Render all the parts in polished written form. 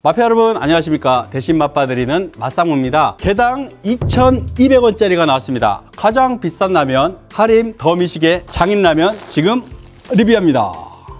마피아 여러분 안녕하십니까. 대신 맛봐드리는 맛상무입니다. 개당 2,200원짜리가 나왔습니다. 가장 비싼 라면 하림 더 미식의 장인라면 지금 리뷰합니다.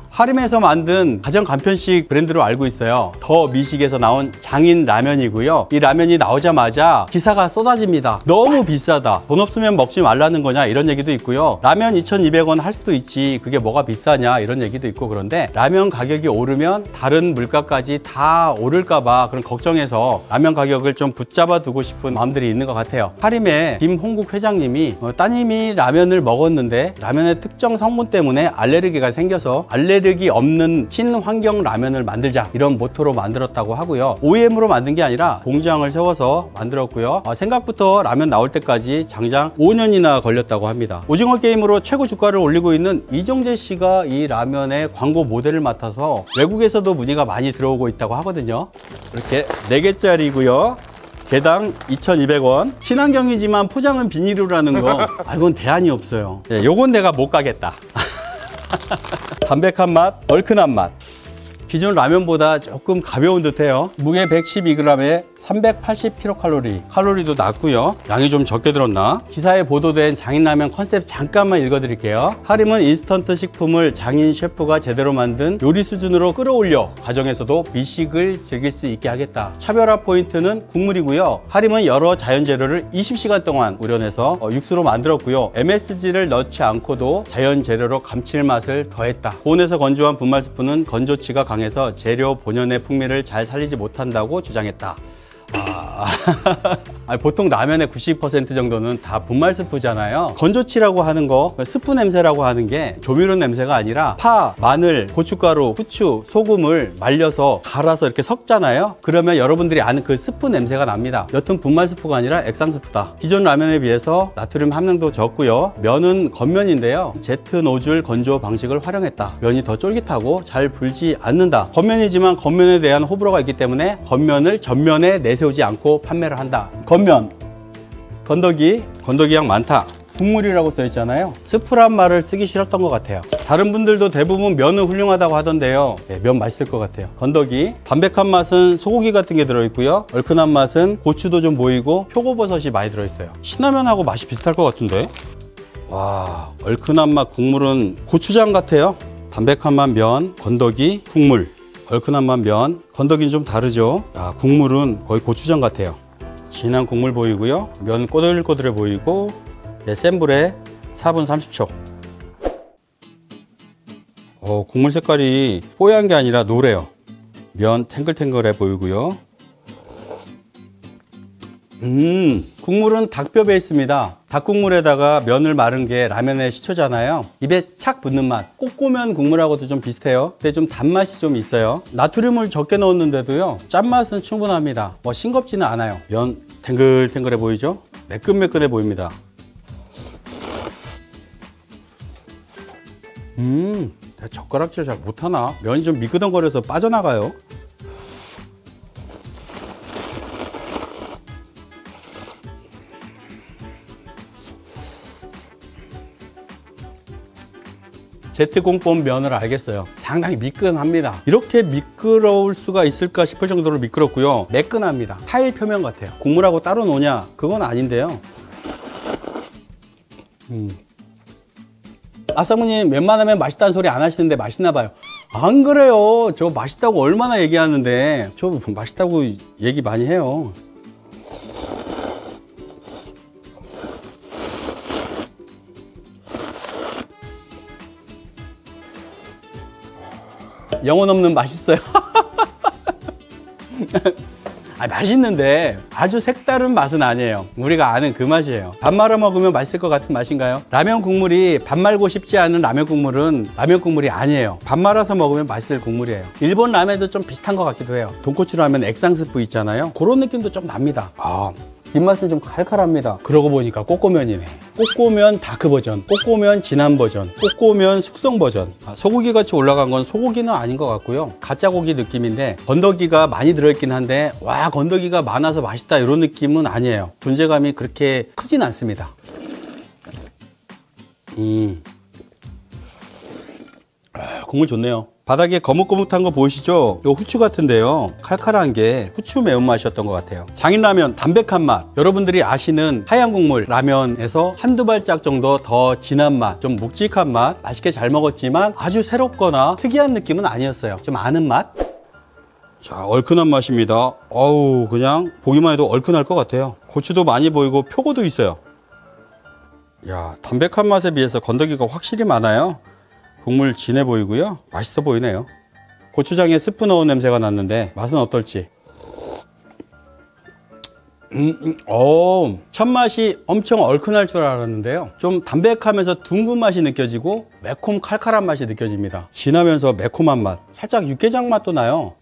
하림에서 만든 가장 간편식 브랜드로 알고 있어요. 더 미식에서 나온 장인 라면이고요. 이 라면이 나오자마자 기사가 쏟아집니다. 너무 비싸다, 돈 없으면 먹지 말라는 거냐 이런 얘기도 있고요. 라면 2,200원 할 수도 있지, 그게 뭐가 비싸냐 이런 얘기도 있고. 그런데 라면 가격이 오르면 다른 물가까지 다 오를까 봐 그런 걱정해서 라면 가격을 좀 붙잡아 두고 싶은 마음들이 있는 것 같아요. 하림의 김홍국 회장님이 따님이 라면을 먹었는데 라면의 특정 성분 때문에 알레르기가 생겨서 알레르기 없는 친환경 라면을 만들자, 이런 모토로 만들었다고 하고요. OEM으로 만든 게 아니라 공장을 세워서 만들었고요. 생각부터 라면 나올 때까지 장장 5년이나 걸렸다고 합니다. 오징어 게임으로 최고 주가를 올리고 있는 이정재 씨가 이 라면의 광고 모델을 맡아서 외국에서도 문의가 많이 들어오고 있다고 하거든요. 이렇게 4개짜리고요. 개당 2,200원. 친환경이지만 포장은 비닐이라는 거, 이건 대안이 없어요. 요건 내가 못 가겠다. 담백한 맛, 얼큰한 맛. 기존 라면보다 조금 가벼운 듯해요. 무게 112g에 380kcal. 칼로리도 낮고요. 양이 좀 적게 들었나? 기사에 보도된 장인라면 컨셉 잠깐만 읽어드릴게요. 하림은 인스턴트 식품을 장인 셰프가 제대로 만든 요리 수준으로 끌어올려 가정에서도 미식을 즐길 수 있게 하겠다. 차별화 포인트는 국물이고요. 하림은 여러 자연 재료를 20시간 동안 우려내서 육수로 만들었고요. MSG를 넣지 않고도 자연 재료로 감칠맛을 더했다. 고온에서 건조한 분말 스프는 건조치가 강해서 재료 본연의 풍미를 잘 살리지 못한다고 주장했다. 보통 라면의 90% 정도는 다 분말 스프잖아요. 건조치라고 하는 거, 스프 냄새라고 하는 게 조미료 냄새가 아니라 파, 마늘, 고춧가루, 후추, 소금을 말려서 갈아서 이렇게 섞잖아요. 그러면 여러분들이 아는 그 스프 냄새가 납니다. 여튼 분말 스프가 아니라 액상 스프다. 기존 라면에 비해서 나트륨 함량도 적고요. 면은 겉면인데요, 제트 노즐 건조 방식을 활용했다. 면이 더 쫄깃하고 잘 불지 않는다. 겉면이지만 겉면에 대한 호불호가 있기 때문에 겉면을 전면에 내세우지 않고 판매를 한다. 겉면, 건더기 양 많다. 국물이라고 써있잖아요. 스프란 말을 쓰기 싫었던 것 같아요. 다른 분들도 대부분 면은 훌륭하다고 하던데요. 면 맛있을 것 같아요. 건더기, 담백한 맛은 소고기 같은 게 들어있고요. 얼큰한 맛은 고추도 좀 보이고 표고버섯이 많이 들어있어요. 신라면하고 맛이 비슷할 것 같은데. 와, 얼큰한 맛 국물은 고추장 같아요. 담백한 맛 면, 건더기, 국물. 얼큰한 맛 면, 건더기는 좀 다르죠. 국물은 거의 고추장 같아요. 진한 국물 보이고요. 면 꼬들꼬들해 보이고, 센 불에 4분 30초. 국물 색깔이 뽀얀 게 아니라 노래요. 면 탱글탱글해 보이고요. 국물은 닭뼈 베이스입니다. 닭국물에다가 면을 마른 게 라면의 시초잖아요. 입에 착 붙는 맛. 꼬꼬면 국물하고도 좀 비슷해요. 근데 좀 단맛이 좀 있어요. 나트륨을 적게 넣었는데도요, 짠맛은 충분합니다. 싱겁지는 않아요. 면 탱글탱글해 보이죠? 매끈매끈해 보입니다. 내가 젓가락질 잘 못하나? 면이 좀 미끄덩거려서 빠져나가요. 제트공법 면을 알겠어요. 상당히 미끈합니다. 이렇게 미끄러울 수가 있을까 싶을 정도로 미끄럽고요. 매끈합니다. 타일 표면 같아요. 국물하고 따로 노냐? 그건 아닌데요. 아사모님 웬만하면 맛있다는 소리 안 하시는데 맛있나 봐요. 안 그래요. 저 맛있다고 얼마나 얘기하는데. 저 맛있다고 얘기 많이 해요. 영혼 없는 맛있어요. 맛있는데 아주 색다른 맛은 아니에요. 우리가 아는 그 맛이에요. 밥 말아 먹으면 맛있을 것 같은 맛인가요? 라면 국물이 밥 말고 싶지 않은 라면 국물은 라면 국물이 아니에요. 밥 말아서 먹으면 맛있을 국물이에요. 일본 라면도 좀 비슷한 것 같기도 해요. 돈코츠 라면 액상 스프 있잖아요. 그런 느낌도 좀 납니다. 뒷맛은 좀 칼칼합니다. 그러고 보니까 꼬꼬면이네. 꼬꼬면 다크 버전, 꼬꼬면 진한 버전, 꼬꼬면 숙성 버전. 소고기 같이 올라간 건 소고기는 아닌 것 같고요. 가짜 고기 느낌인데 건더기가 많이 들어있긴 한데, 와, 건더기가 많아서 맛있다 이런 느낌은 아니에요. 존재감이 그렇게 크진 않습니다. 국물 좋네요. 바닥에 거뭇거뭇한 거 보이시죠? 요 후추 같은데요. 칼칼한 게 후추 매운맛이었던 것 같아요. 장인라면 담백한 맛. 여러분들이 아시는 하얀 국물 라면에서 한두 발짝 정도 더 진한 맛, 좀 묵직한 맛, 맛있게 잘 먹었지만 아주 새롭거나 특이한 느낌은 아니었어요. 좀 아는 맛? 자, 얼큰한 맛입니다. 어우, 그냥 보기만 해도 얼큰할 것 같아요. 고추도 많이 보이고 표고도 있어요. 야, 담백한 맛에 비해서 건더기가 확실히 많아요. 국물 진해 보이고요. 맛있어 보이네요. 고추장에 스프 넣은 냄새가 났는데 맛은 어떨지. 첫맛이 엄청 얼큰할 줄 알았는데요. 좀 담백하면서 둥근 맛이 느껴지고 매콤 칼칼한 맛이 느껴집니다. 진하면서 매콤한 맛, 살짝 육개장 맛도 나요.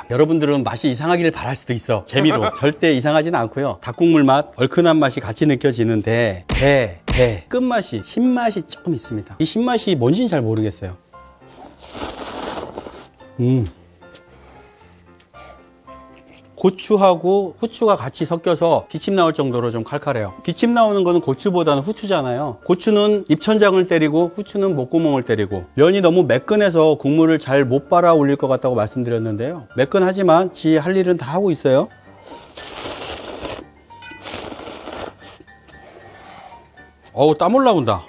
여러분들은 맛이 이상하기를 바랄 수도 있어. 재미로. 절대 이상하지는 않고요. 닭국물 맛, 얼큰한 맛이 같이 느껴지는데 끝맛이, 신맛이 조금 있습니다. 이 신맛이 뭔지는 잘 모르겠어요. 고추하고 후추가 같이 섞여서 기침 나올 정도로 좀 칼칼해요. 기침 나오는 거는 고추보다는 후추잖아요. 고추는 입천장을 때리고 후추는 목구멍을 때리고, 면이 너무 매끈해서 국물을 잘 못 빨아 올릴 것 같다고 말씀드렸는데요. 매끈하지만 지 할 일은 다 하고 있어요. 어우, 땀 올라온다.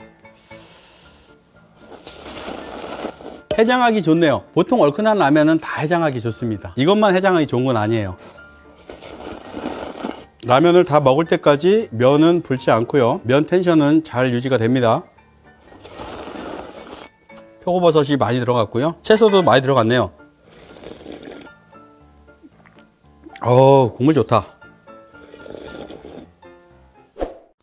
해장하기 좋네요. 보통 얼큰한 라면은 다 해장하기 좋습니다. 이것만 해장하기 좋은 건 아니에요. 라면을 다 먹을 때까지 면은 불지 않고요. 면 텐션은 잘 유지가 됩니다. 표고버섯이 많이 들어갔고요. 채소도 많이 들어갔네요. 국물 좋다.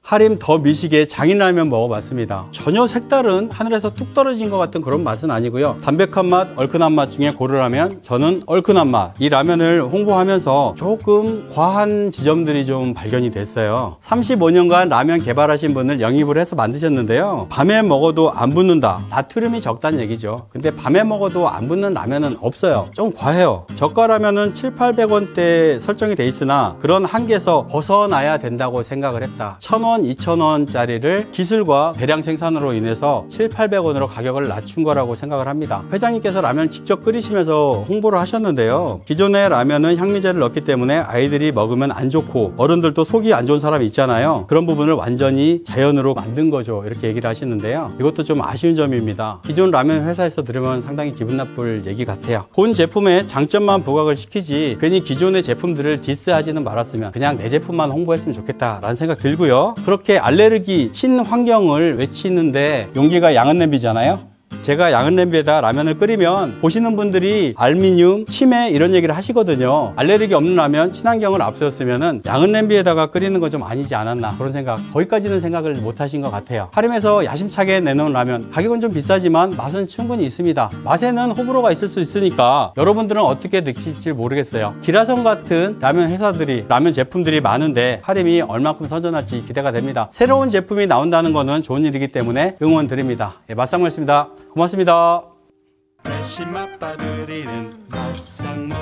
하림 더 미식의 장인라면 먹어봤습니다. 전혀 색다른 하늘에서 뚝 떨어진 것 같은 그런 맛은 아니고요. 담백한 맛, 얼큰한 맛 중에 고르라면 저는 얼큰한 맛. 이 라면을 홍보하면서 조금 과한 지점들이 좀 발견이 됐어요. 35년간 라면 개발하신 분을 영입을 해서 만드셨는데요. 밤에 먹어도 안 붓는다. 나트륨이 적다는 얘기죠. 근데 밤에 먹어도 안 붓는 라면은 없어요. 좀 과해요. 저가 라면은 700~800원대 설정이 돼 있으나 그런 한계에서 벗어나야 된다고 생각을 했다. 1000원 2,000원짜리를 기술과 대량 생산으로 인해서 700~800원으로 가격을 낮춘 거라고 생각을 합니다. 회장님께서 라면 직접 끓이시면서 홍보를 하셨는데요. 기존의 라면은 향미제를 넣기 때문에 아이들이 먹으면 안 좋고 어른들도 속이 안 좋은 사람이 있잖아요. 그런 부분을 완전히 자연으로 만든 거죠. 이렇게 얘기를 하시는데요. 이것도 좀 아쉬운 점입니다. 기존 라면 회사에서 들으면 상당히 기분 나쁠 얘기 같아요. 본 제품의 장점만 부각을 시키지 괜히 기존의 제품들을 디스하지는 말았으면 그냥 내 제품만 홍보했으면 좋겠다라는 생각 들고요. 그렇게 알레르기 친환경을 외치는데 용기가 양은 냄비잖아요. 제가 양은 냄비에다 라면을 끓이면 보시는 분들이 알미늄, 치매 이런 얘기를 하시거든요. 알레르기 없는 라면, 친환경을 앞세웠으면 양은 냄비에다가 끓이는 건 좀 아니지 않았나 그런 생각, 거기까지는 생각을 못 하신 것 같아요. 하림에서 야심차게 내놓은 라면, 가격은 좀 비싸지만 맛은 충분히 있습니다. 맛에는 호불호가 있을 수 있으니까 여러분들은 어떻게 느끼실지 모르겠어요. 기라성 같은 라면 회사들이, 라면 제품들이 많은데 하림이 얼만큼 선전할지 기대가 됩니다. 새로운 제품이 나온다는 거는 좋은 일이기 때문에 응원드립니다. 맛상무였습니다. 고맙습니다. 대신 맛봐드리는 맛상무.